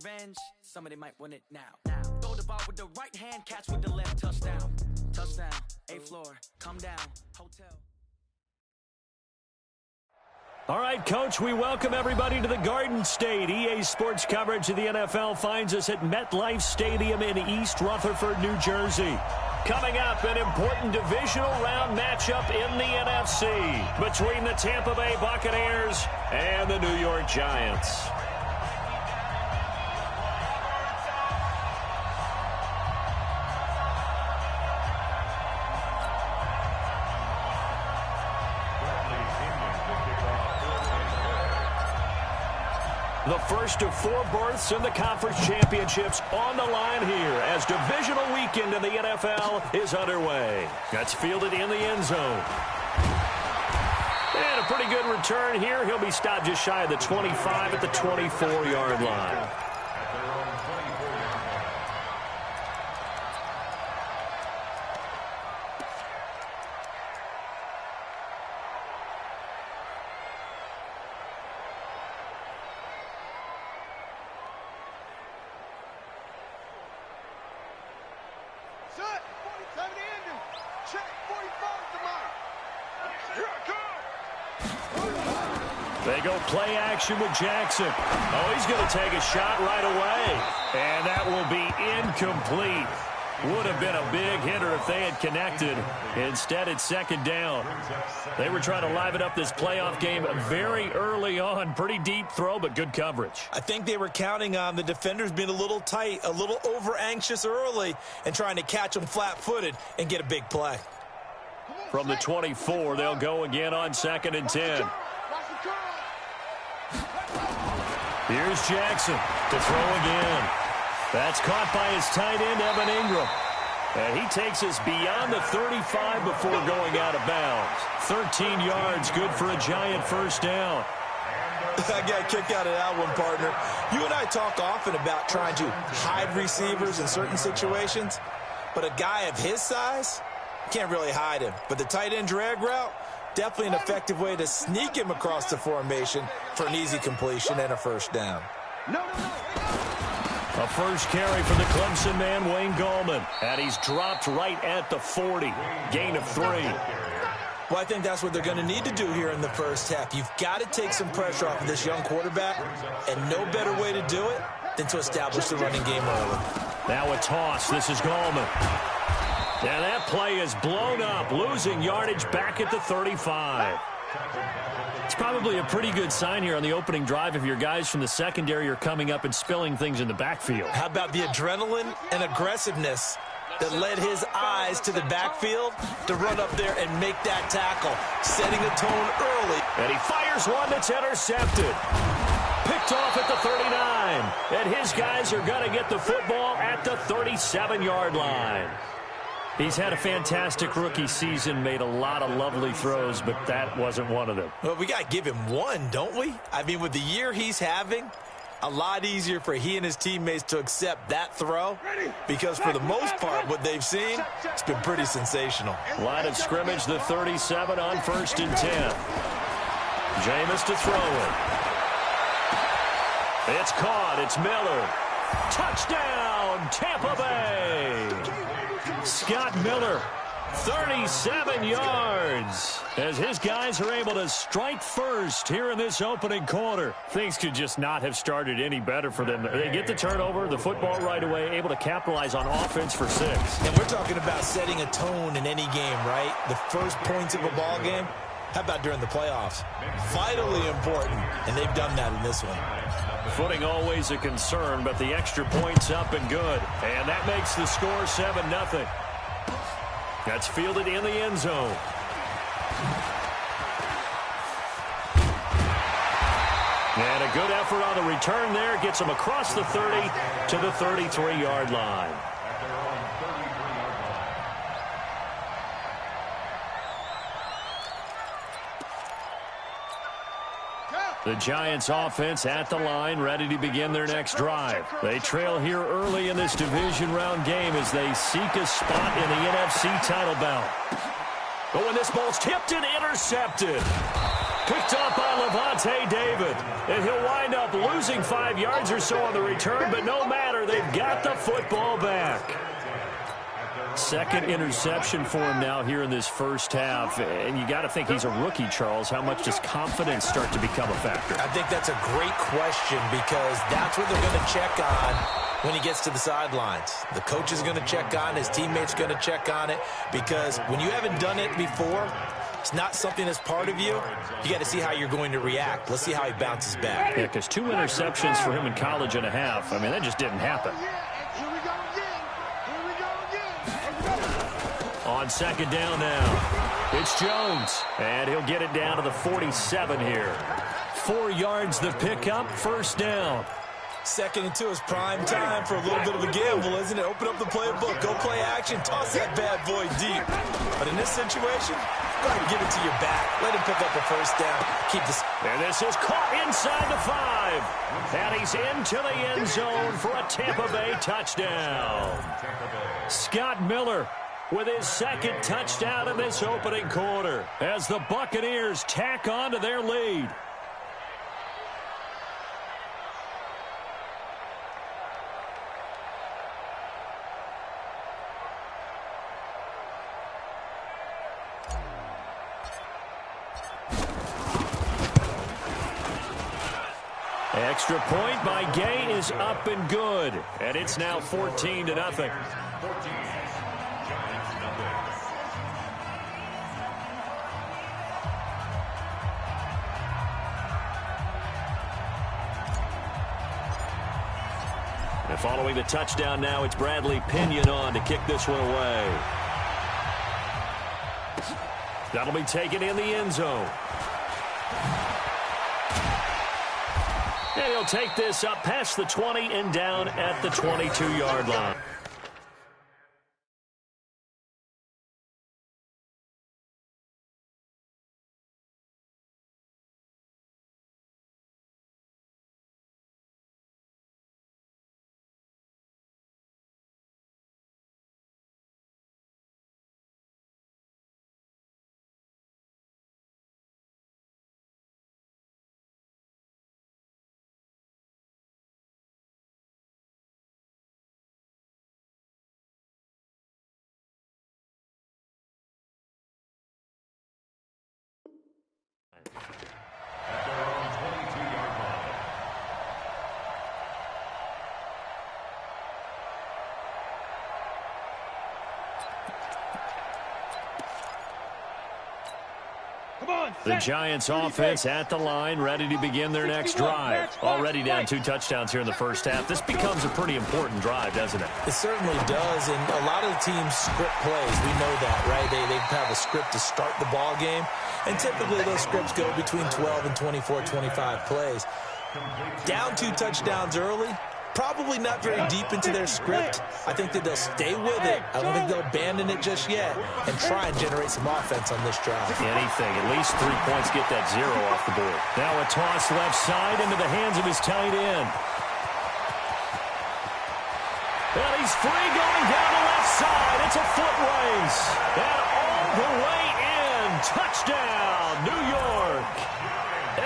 revenge, somebody might win it now. Throw the ball with the right hand, catch with the left, touchdown. Touchdown, 8th floor, come down, hotel. All right, Coach, we welcome everybody to the Garden State. EA Sports coverage of the NFL finds us at MetLife Stadium in East Rutherford, New Jersey. Coming up, an important divisional round matchup in the NFC between the Tampa Bay Buccaneers and the New York Giants. The first of 4 berths in the conference championships on the line here as divisional weekend in the NFL is underway. That's fielded in the end zone. And a pretty good return here. He'll be stopped just shy of the 25 at the 24-yard line. They go play action with Jackson. Oh, he's going to take a shot right away. And that will be incomplete. Would have been a big hitter if they had connected. Instead, it's second down. They were trying to liven up this playoff game very early on. Pretty deep throw, but good coverage. I think they were counting on the defenders being a little tight, a little over-anxious early, and trying to catch them flat-footed and get a big play. From the 24, they'll go again on 2nd and 10. Here's Jackson to throw again. That's caught by his tight end, Evan Ingram. And he takes us beyond the 35 before going out of bounds. 13 yards, good for a Giant first down. I got a kick out of that one, partner. You and I talk often about trying to hide receivers in certain situations, but a guy of his size can't really hide him. But the tight end drag route, definitely an effective way to sneak him across the formation for an easy completion and a first down. A first carry for the Clemson man, Wayne Gallman. And he's dropped right at the 40. Gain of 3. Well, I think that's what they're going to need to do here in the first half. You've got to take some pressure off of this young quarterback, and no better way to do it than to establish the running game early. Now a toss. This is Gallman. And that play is blown up, losing yardage back at the 35. It's probably a pretty good sign here on the opening drive if your guys from the secondary are coming up and spilling things in the backfield. How about the adrenaline and aggressiveness that led his eyes to the backfield to run up there and make that tackle, setting a tone early. And he fires one that's intercepted. Picked off at the 39. And his guys are going to get the football at the 37-yard line. He's had a fantastic rookie season, made a lot of lovely throws, but that wasn't one of them. Well, we got to give him one, don't we? I mean, with the year he's having, a lot easier for he and his teammates to accept that throw because for the most part, what they've seen, it's been pretty sensational. Line of scrimmage, the 37 on 1st and 10. Jameis to throw it. It's caught. It's Miller. Touchdown, Tampa Bay. Scott Miller, 37 yards, as his guys are able to strike first here in this opening quarter. Things could just not have started any better for them. They get the turnover, the football right away, able to capitalize on offense for 6. And we're talking about setting a tone in any game, right? The first points of a ball game. How about during the playoffs? Vitally important, and they've done that in this one. Footing always a concern, but the extra point's up and good. And that makes the score 7-0. That's fielded in the end zone. And a good effort on the return there. Gets him across the 30 to the 33-yard line. The Giants offense at the line, ready to begin their next drive. They trail here early in this division round game as they seek a spot in the NFC title bout. But when this ball's tipped and intercepted. Picked up by Levante David. And he'll wind wind up losing 5 yards or so on the return, but no matter, they've got the football back. Second interception for him now here in this first half. And you got to think he's a rookie, Charles. How much does confidence start to become a factor? I think that's a great question because that's what they're going to check on when he gets to the sidelines. The coach is going to check on it. His teammates going to check on it because when you haven't done it before, it's not something that's part of you. You got to see how you're going to react. Let's see how he bounces back. Yeah, because 2 interceptions for him in college and a half. I mean, that just didn't happen. On second down now, it's Jones, and he'll get it down to the 47 here. 4 yards the pickup, first down. 2nd and 2 is prime time for a little bit of a gamble, isn't it? Open up the playbook, go play action, toss that bad boy deep. But in this situation, go ahead and give it to your back. Let him pick up a first down. Keep this. And this is caught inside the 5. And he's into the end zone for a Tampa Bay touchdown. Scott Miller with his 2nd touchdown in this opening quarter as the Buccaneers tack on to their lead. Extra point by Gay is up and good, and it's now 14-0. And following the touchdown now, it's Bradley Pinion on to kick this one away. That'll be taken in the end zone. And he'll take this up past the 20 and down at the 22-yard line. The Giants offense at the line, ready to begin their next drive. Already down 2 touchdowns here in the first half. This becomes a pretty important drive, doesn't it? It certainly does, and a lot of the teams script plays. We know that, right? They have a script to start the ball game, and typically those scripts go between 12 and 24, 25 plays. Down 2 touchdowns early, probably not very deep into their script. I think that they'll stay with it. I don't think they'll abandon it just yet and try and generate some offense on this drive. Anything. At least 3 points, get that 0 off the board. Now a toss left side into the hands of his tight end. And he's free going down the left side. It's a foot race. And all the way in. Touchdown, New York.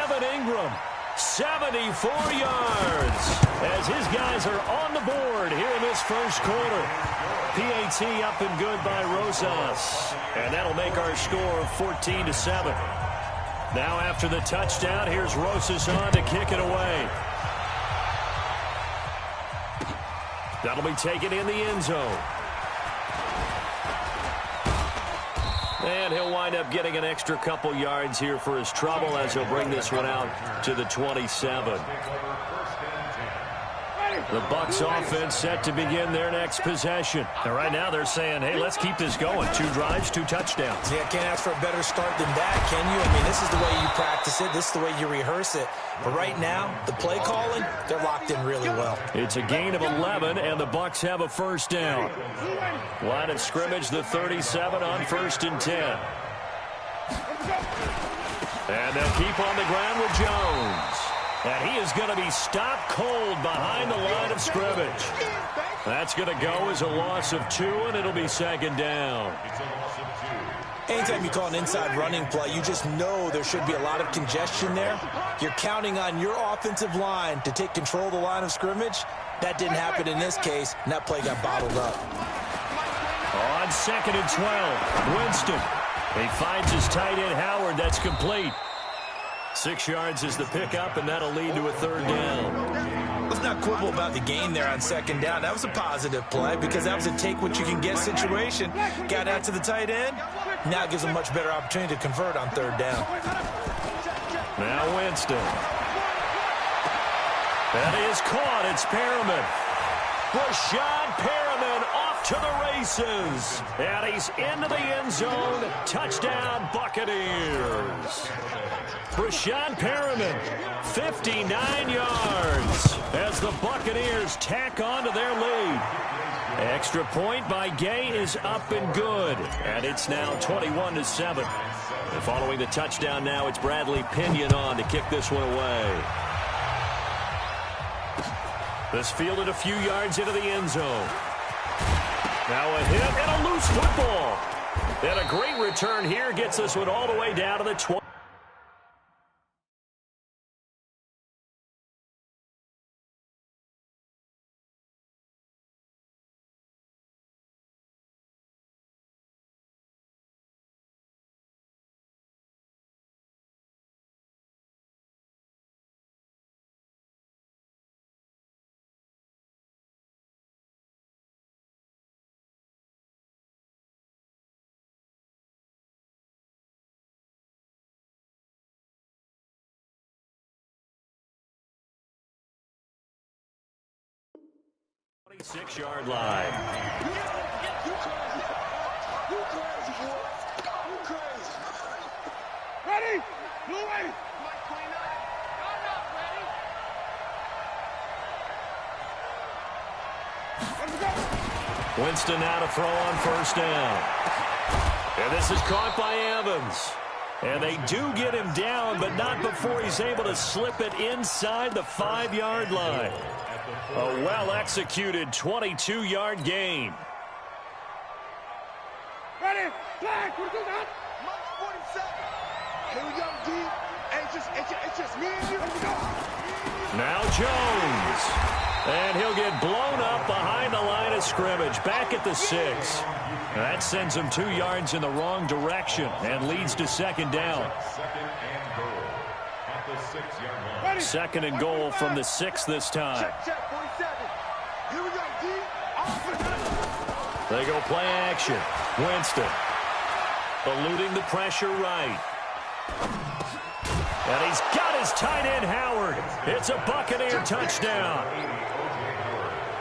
Evan Ingram. 74 yards as his guys are on the board here in this first quarter. PAT up and good by Rosas. And that'll make our score 14-7. Now after the touchdown, here's Rosas on to kick it away. That'll be taken in the end zone. And he'll wind up getting an extra couple yards here for his trouble as he'll bring this one out to the 27. The Bucs offense set to begin their next possession. And right now they're saying, hey, let's keep this going. 2 drives, 2 touchdowns. Yeah, can't ask for a better start than that, can you? I mean, this is the way you practice it. This is the way you rehearse it. But right now, the play calling, they're locked in really well. It's a gain of 11, and the Bucs have a first down. Line of scrimmage, the 37 on 1st and 10. And they'll keep on the ground with Jones. And he is going to be stopped cold behind the line of scrimmage. That's going to go as a loss of 2, and it'll be 2nd down. Anytime you call an inside running play, you just know there should be a lot of congestion there. You're counting on your offensive line to take control of the line of scrimmage. That didn't happen in this case, and that play got bottled up. On 2nd and 12, Winston. He finds his tight end, Howard. That's complete. 6 yards is the pickup, and that'll lead to a 3rd down. Let's not quibble about the gain there on 2nd down. That was a positive play because that was a take-what-you-can-get situation. Got out to the tight end. Now it gives a much better opportunity to convert on 3rd down. Now Winston. That is caught. It's Perriman. Rashad Perriman off to the races. And he's into the end zone. Touchdown, Buccaneers. Rashad Perriman, 59 yards as the Buccaneers tack on to their lead. Extra point by Gay is up and good. And it's now 21-7. And following the touchdown now, it's Bradley Pinion on to kick this one away. This fielded a few yards into the end zone. Now a hit and a loose football. And a great return here gets this one all the way down to the 20. Six-yard line. You crazy. You crazy, boy. You crazy. Ready? Louis. Winston now to throw on 1st down. And this is caught by Evans. And they do get him down, but not before he's able to slip it inside the 5-yard line. A well-executed 22-yard gain. Ready? Flag. What do that? Mark 47. Here we go, D. It's just me and you. Here we go. Now Jones. And he'll get blown up behind the line of scrimmage. Back at the 6. That sends him 2 yards in the wrong direction and leads to 2nd down. 2nd and goal from the 6 this time. Check, 47. Here we go, D. They go play action. Winston eluding the pressure right. And he's got his tight end, Howard. It's a Buccaneer touchdown.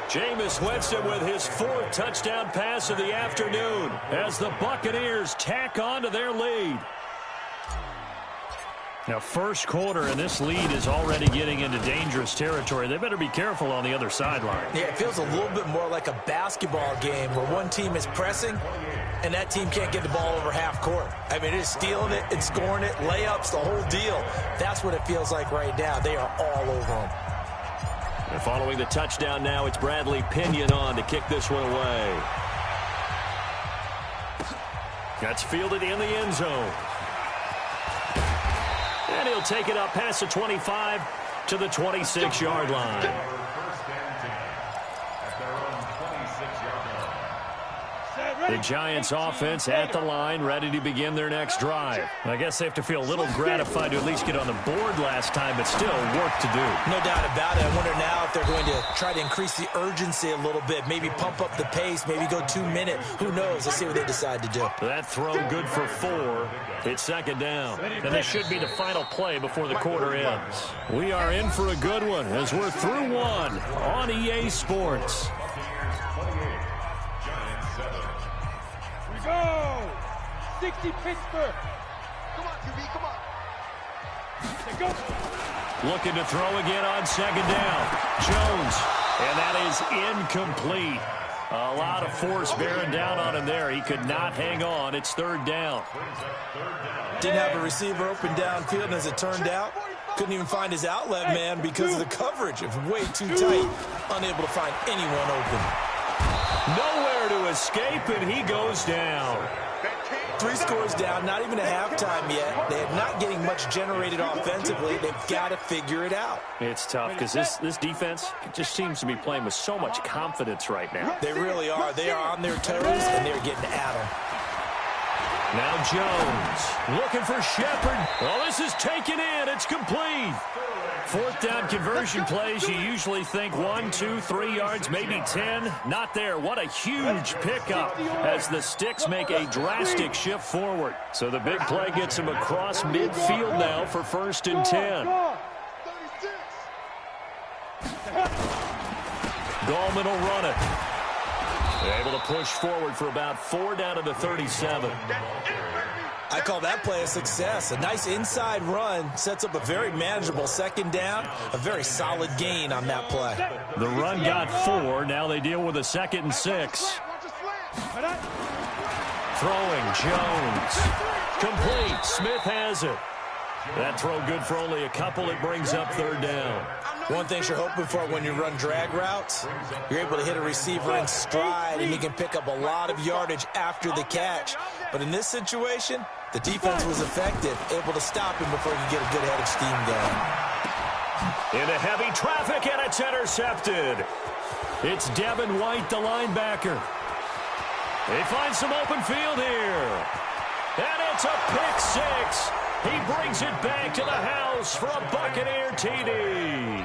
Jameis Winston with his 4th touchdown pass of the afternoon as the Buccaneers tack on to their lead. Now, 1st quarter, and this lead is already getting into dangerous territory. They better be careful on the other sideline. Yeah, it feels a little bit more like a basketball game where one team is pressing and that team can't get the ball over half court. I mean, it's stealing it, it's scoring it, layups, the whole deal. That's what it feels like right now. They are all over them. And following the touchdown now, it's Bradley Pinion on to kick this one away. That's fielded in the end zone. And he'll take it up past the 25 to the 26-yard line. The Giants offense at the line, ready to begin their next drive. I guess they have to feel a little gratified to at least get on the board last time, but still work to do. No doubt about it. I wonder now if they're going to try to increase the urgency a little bit, maybe pump up the pace, maybe go 2 minute. Who knows? Let's see what they decide to do. That throw good for 4. It's 2nd down. And this should be the final play before the quarter ends. We are in for a good one as we're through 1 on EA Sports. Go! 60 Pittsburgh. Come on, QB, come on. Go. Looking to throw again on 2nd down. Jones. And that is incomplete. A lot of force bearing down on him there. He could not hang on. It's 3rd down. Didn't have a receiver open downfield, and as it turned out, couldn't even find his outlet man because of the coverage. It was way too tight. Unable to find anyone open. Nowhere to escape, and he goes down. 3 scores down, not even a halftime yet. They're not getting much generated offensively. They've got to figure it out. It's tough because this defense just seems to be playing with so much confidence right now. They really are. They are on their toes, and they're getting at them. Now Jones looking for Shepard. Well, this is taken in. It's complete. 4th down conversion plays, you usually think 1, 2, 3 yards, maybe 10. Not there. What a huge pickup as the Sticks make a drastic shift forward. So the big play gets them across midfield now for 1st and 10. Gallman will run it. Able to push forward for about 4 down to the 37. I call that play a success. A nice inside run sets up a very manageable 2nd down. A very solid gain on that play. The run got 4. Now they deal with a 2nd and 6. Throwing Jones. Complete. Smith has it. That throw good for only a couple. It brings up 3rd down. One thing you're hoping for when you run drag routes, you're able to hit a receiver in stride, and he can pick up a lot of yardage after the catch. But in this situation, the defense was effective, able to stop him before he could get a good head of steam going. Into heavy traffic, and it's intercepted. It's Devin White, the linebacker. They find some open field here. And it's a pick 6. He brings it back to the house for a Buccaneer TD.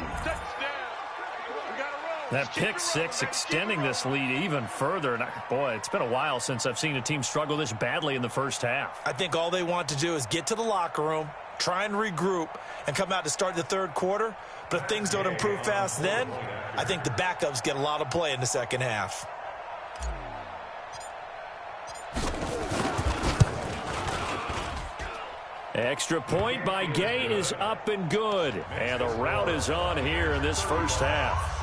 That pick 6 extending this lead even further. And boy, it's been a while since I've seen a team struggle this badly in the first half. I think all they want to do is get to the locker room, try and regroup, and come out to start the 3rd quarter. But if things don't improve fast then, I think the backups get a lot of play in the 2nd half. Extra point by Gay is up and good. And the route is on here in this first half.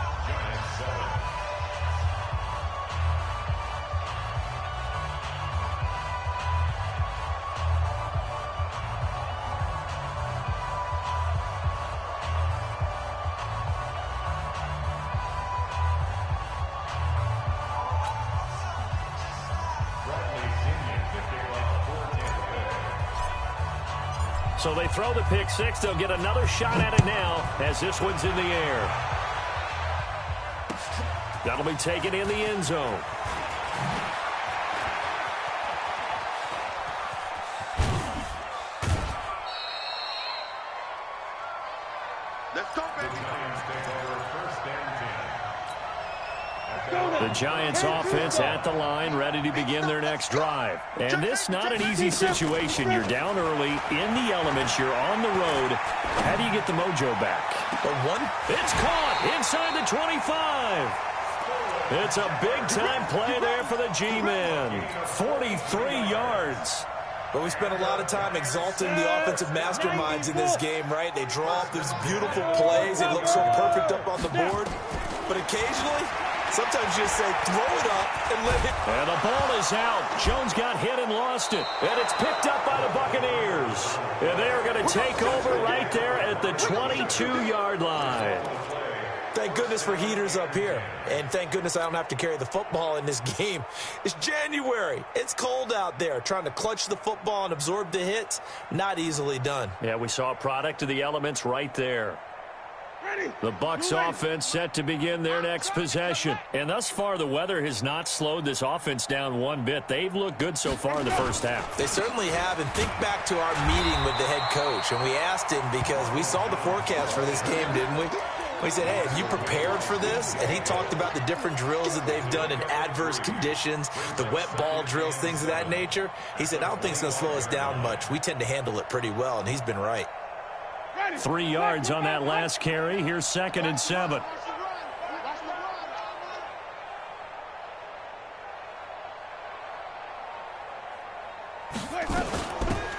So they throw the pick 6. They'll get another shot at it now as this one's in the air. That'll be taken in the end zone. Let's go, baby. The Giants offense at the line, ready to begin their next drive. And this not an easy situation. You're down early, in the elements, you're on the road. How do you get the mojo back? It's caught inside the 25. It's a big-time play there for the G-men. 43 yards. But we spent a lot of time exalting the offensive masterminds in this game, right? They draw up these beautiful plays. They look so perfect up on the board. But occasionally, sometimes you just say, throw it up and let it. And the ball is out. Jones got hit and lost it. And it's picked up by the Buccaneers. And they're going to take over right there at the 22-yard line. Thank goodness for heaters up here. And thank goodness I don't have to carry the football in this game. It's January. It's cold out there. Trying to clutch the football and absorb the hits, not easily done. Yeah, we saw a product of the elements right there. The Bucs offense set to begin their next possession. And thus far, the weather has not slowed this offense down one bit. They've looked good so far in the first half. They certainly have. And think back to our meeting with the head coach. And we asked him because we saw the forecast for this game, didn't we? We said, hey, have you prepared for this? And he talked about the different drills that they've done in adverse conditions, the wet ball drills, things of that nature. He said, I don't think it's going to slow us down much. We tend to handle it pretty well, and he's been right. 3 yards on that last carry. Here's 2nd and 7.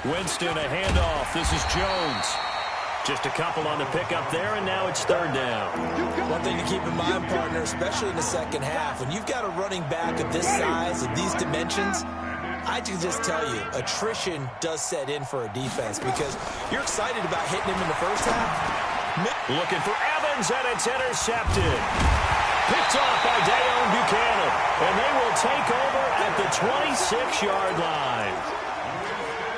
Winston, a handoff. This is Jones. Just a couple on the pickup there, and now it's 3rd down. One thing to keep in mind, partner, especially in the second half, when you've got a running back of this size, of these dimensions, I can just tell you, attrition does set in for a defense because you're excited about hitting him in the first half. Looking for Evans, and it's intercepted. Picked off by Dayon Buchanan, and they will take over at the 26-yard line.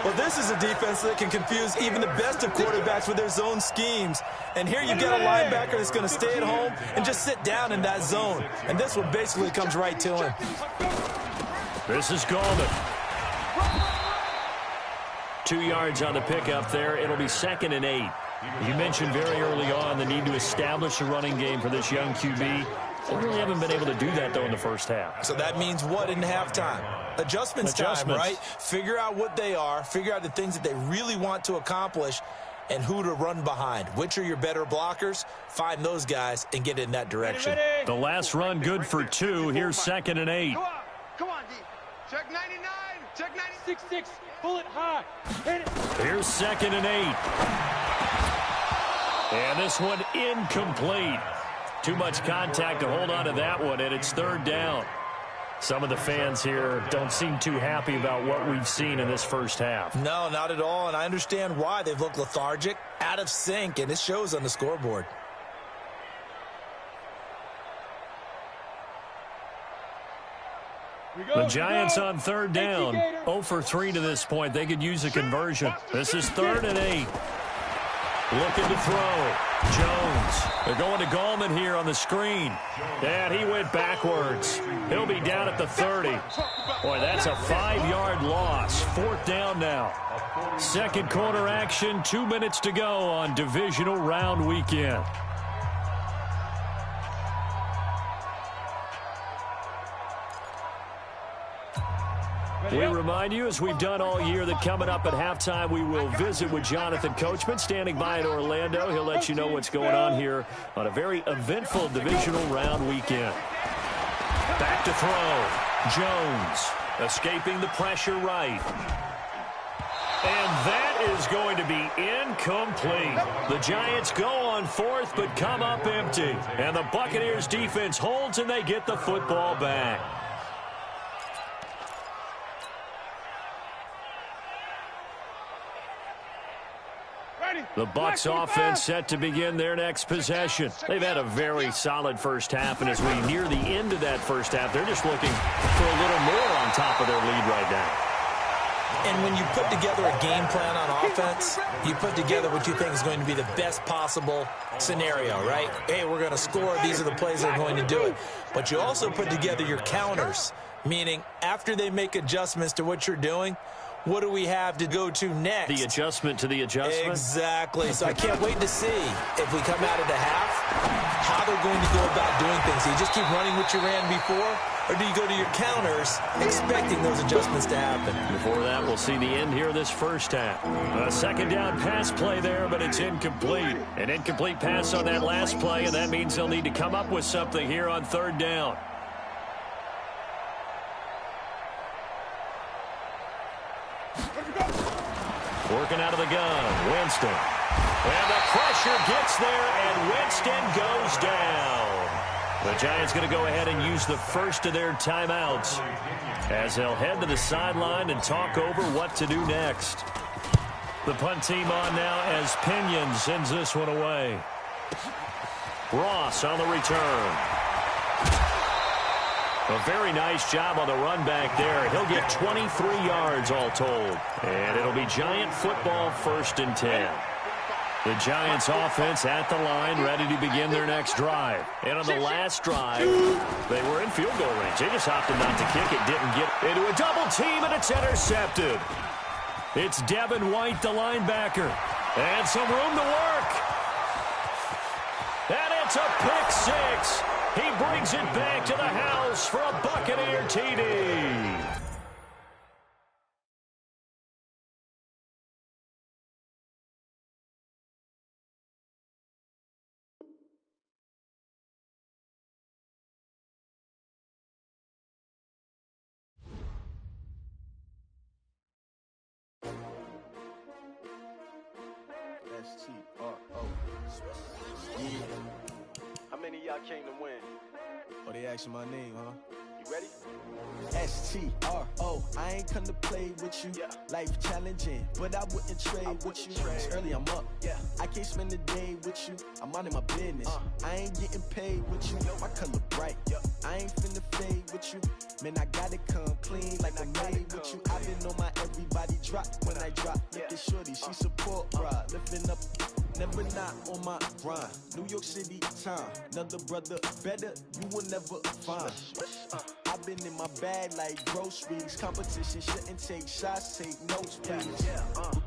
Well, this is a defense that can confuse even the best of quarterbacks with their zone schemes. And here you get a linebacker that's going to stay at home and just sit down in that zone. And this one basically comes right to him. This is Gallman. 2 yards on the pickup there. It'll be 2nd and 8. You mentioned very early on the need to establish a running game for this young QB. They really haven't been able to do that, though, in the first half. So that means what in halftime? Adjustments time, right? Figure out what they are, figure out the things that they really want to accomplish, and who to run behind. Which are your better blockers? Find those guys and get in that direction. The last run good for 2. Here's 2nd and 8. Come on, D. Check 99. Check 96. Pull it high. Hit it. Here's 2nd and 8. And this one incomplete. Too much contact to hold on to that one, and it's 3rd down. Some of the fans here don't seem too happy about what we've seen in this first half. No, not at all, and I understand why. They've looked lethargic, out of sync, and it shows on the scoreboard. The Giants on 3rd down. 0 for 3 to this point. They could use a conversion. This is 3rd and 8. Looking to throw. Jones. They're going to Gallman here on the screen. And he went backwards. He'll be down at the 30. Boy, that's a 5-yard loss. 4th down now. Second quarter action. 2 minutes to go on divisional round weekend. We remind you, as we've done all year, that coming up at halftime, we will visit with Jonathan Coachman, standing by in Orlando. He'll let you know what's going on here on a very eventful divisional round weekend. Back to throw. Jones escaping the pressure right. And that is going to be incomplete. The Giants go on 4th, but come up empty. And the Buccaneers defense holds, and they get the football back. The Bucs offense set to begin their next possession. They've had a very solid first half, and as we near the end of that first half, they're just looking for a little more on top of their lead right now. And when you put together a game plan on offense, you put together what you think is going to be the best possible scenario, right? Hey, we're going to score. These are the plays that are going to do it. But you also put together your counters, meaning after they make adjustments to what you're doing, what do we have to go to next? The adjustment to the adjustment? Exactly. So I can't wait to see if we come out of the half, how they're going to go about doing things. Do you just keep running what you ran before, or do you go to your counters expecting those adjustments to happen? Before that, we'll see the end here of this first half. A second down pass play there, but it's incomplete. An incomplete pass on that last play, and that means they'll need to come up with something here on 3rd down. Working out of the gun, Winston. And the pressure gets there, and Winston goes down. The Giants going to go ahead and use the first of their timeouts as they'll head to the sideline and talk over what to do next. The punt team on now as Pinion sends this one away. Ross on the return. A very nice job on the run back there. He'll get 23 yards all told. And it'll be Giant football 1st and 10. The Giants offense at the line, ready to begin their next drive. And on the last drive, they were in field goal range. They just opted not to kick it, didn't get into a double team, and it's intercepted. It's Devin White, the linebacker. And some room to work. And it's a pick 6. He brings it back to the house for a Buccaneer TD. S-T-R-O. Yeah. How many of y'all came to win? Oh, they asking my name, huh? You ready? S-T-R-O. I ain't come to play with you. Yeah. Life challenging, but I wouldn't trade with you. It's early, I'm up. Yeah. I can't spend the day with you. I'm out of my business. I ain't getting paid with you. My color bright. Yeah. I ain't finna fade with you. Man, I gotta come clean like I made with you. I've been on my everybody drop, when I drop, looking shorty, she support ride, lifting up, never not on my grind. New York City time, another brother better, you will never find. I've been in my bag like groceries. Competition shouldn't take shots, take notes, please.